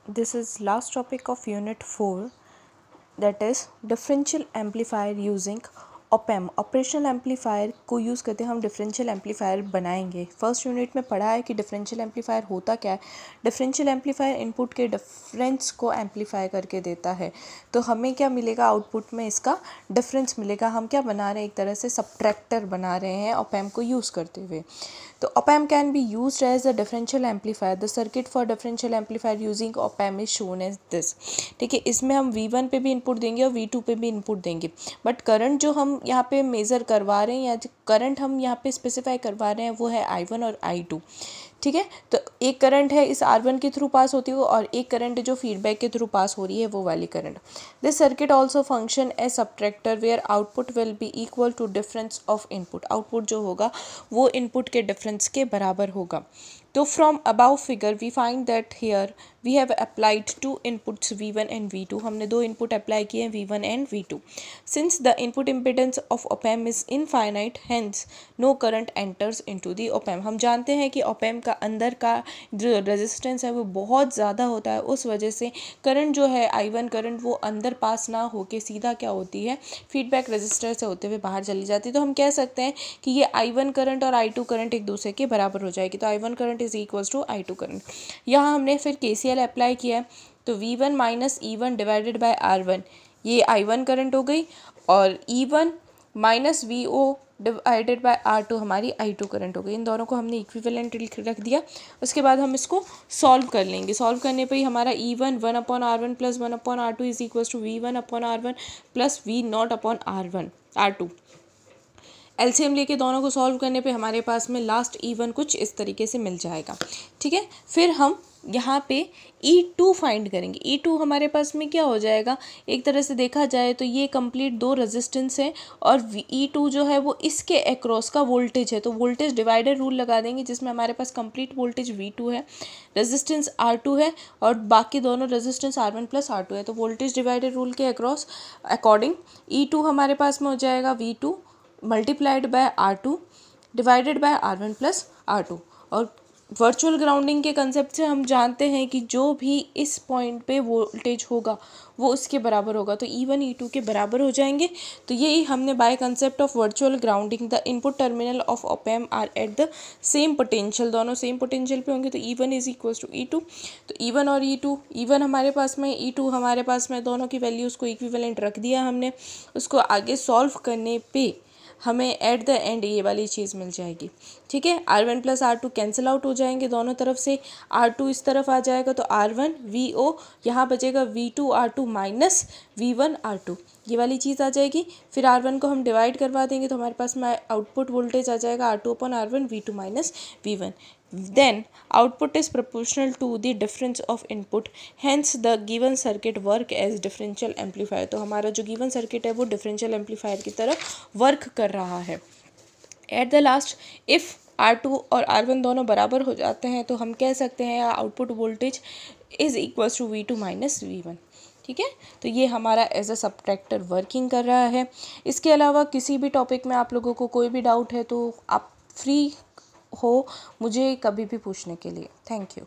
this is last topic of unit 4, that is differential amplifier using op-amp. Operational amplifier को use करते हम differential amplifier बनाएंगे। First unit में पढ़ा है कि डिफरेंशियल एम्पलीफायर होता क्या है। डिफरेंशियल एम्पलीफायर इनपुट के डिफरेंस को एम्पलीफाई करके देता है, तो हमें क्या मिलेगा, आउटपुट में इसका डिफरेंस मिलेगा। हम क्या बना रहे हैं, एक तरह से सबट्रैक्टर बना रहे हैं op-amp को यूज़ करते हुए। तो op-amp can be used as a differential amplifier. The circuit for differential amplifier using op-amp is shown as this. ठीक है, इसमें हम V1 पे भी इनपुट देंगे और V2 पे भी इनपुट देंगे, बट करंट जो हम यहाँ पे मेज़र करवा रहे हैं या जो करंट हम यहाँ पे स्पेसिफाई करवा रहे हैं वो है I1 और I2। ठीक है, तो एक करंट है इस R1 के थ्रू पास होती है और एक करंट जो फीडबैक के थ्रू पास हो रही है वो वाली current. This circuit also function as subtractor where output will be equal to difference of input. Output जो होगा वो इनपुट के डिफरेंस के बराबर होगा। तो from above figure we find that here we have applied two inputs V1 and V2। हमने दो इनपुट अप्लाई किए हैं V1 and V2। Since the input impedance of op-amp is infinite, hence no current enters into the op-amp। हम जानते हैं कि op-amp का अंदर का जो रेजिस्टेंस है वो बहुत ज़्यादा होता है, उस वजह से करंट जो है I1 करंट वो अंदर पास ना होके सीधा क्या होती है, फीडबैक रेजिस्टर से होते हुए बाहर चली जाती है। तो हम कह सकते हैं कि ये I1 करंट और I2 करंट एक दूसरे के बराबर हो जाएगी। तो I1 current is equals to I2 current. यहाँ हमने फिर KCL अप्लाई किया है, तो V1 minus E1 divided by R1 ये I1 करंट हो गई, और E1 minus VO divided by R2 हमारी I2 करंट हो गई। इन दोनों को हमने इक्विवेलेंट रख दिया। उसके बाद हम इसको सॉल्व कर लेंगे। सॉल्व करने पे ही हमारा E1 1/R1 plus 1/R2 is equals to V1/R1 plus V0/R2। LCM लेके दोनों को सॉल्व करने पे हमारे पास में लास्ट E1 कुछ इस तरीके से मिल जाएगा। ठीक है, फिर हम यहाँ पे E2 फाइंड करेंगे। E2 हमारे पास में क्या हो जाएगा, एक तरह से देखा जाए तो ये कंप्लीट दो रेजिस्टेंस है और E2 जो है वो इसके अक्रॉस का वोल्टेज है। तो वोल्टेज डिवाइडर रूल लगा देंगे, जिसमें हमारे पास कंप्लीट वोल्टेज V2 है, रेजिस्टेंस R2 है और बाकी दोनों रेजिस्टेंस R1 प्लस R2 है। तो वोल्टेज डिवाइडर रूल के अक्रॉस अकॉर्डिंग E2 हमारे पास में हो जाएगा V2 multiplied by R2 divided by R1 plus R2। और वर्चुअल ग्राउंडिंग के कंसेप्ट से हम जानते हैं कि जो भी इस पॉइंट पे वोल्टेज होगा वो उसके बराबर होगा, तो E1 E2 के बराबर हो जाएंगे। तो यही हमने by concept of virtual grounding the input terminal of op-amp are at the same potential, दोनों सेम पोटेंशियल पे होंगे, तो E1 is equals to E2। तो E1 और E2, E1 हमारे पास में, E2 हमारे पास में, दोनों की वैल्यूज़ को इक्विवेलेंट रख दिया हमने। उसको आगे सॉल्व करने पे हमें एट द एंड ये वाली चीज़ मिल जाएगी। ठीक है, R1 plus R2 cancel out हो जाएंगे दोनों तरफ से, R2 इस तरफ आ जाएगा, तो R1 VO यहाँ बचेगा V2 R2 minus V1 R2, ये वाली चीज़ आ जाएगी। फिर R1 को हम डिवाइड करवा देंगे तो हमारे पास में आउटपुट वोल्टेज आ जाएगा R2/R1 V2 minus V1। Then output is proportional to the difference of input, hence the given circuit work as differential amplifier। तो हमारा जो given circuit है वो differential amplifier की तरह वर्क कर रहा है। At the last, if R2 और R1 दोनों बराबर हो जाते हैं तो हम कह सकते हैं output voltage is equals to V2 minus V1। ठीक है, तो ये हमारा एज अ सबट्रैक्टर वर्किंग कर रहा है। इसके अलावा किसी भी टॉपिक में आप लोगों को कोई भी डाउट है तो आप फ्री हो मुझे कभी भी पूछने के लिए। Thank you.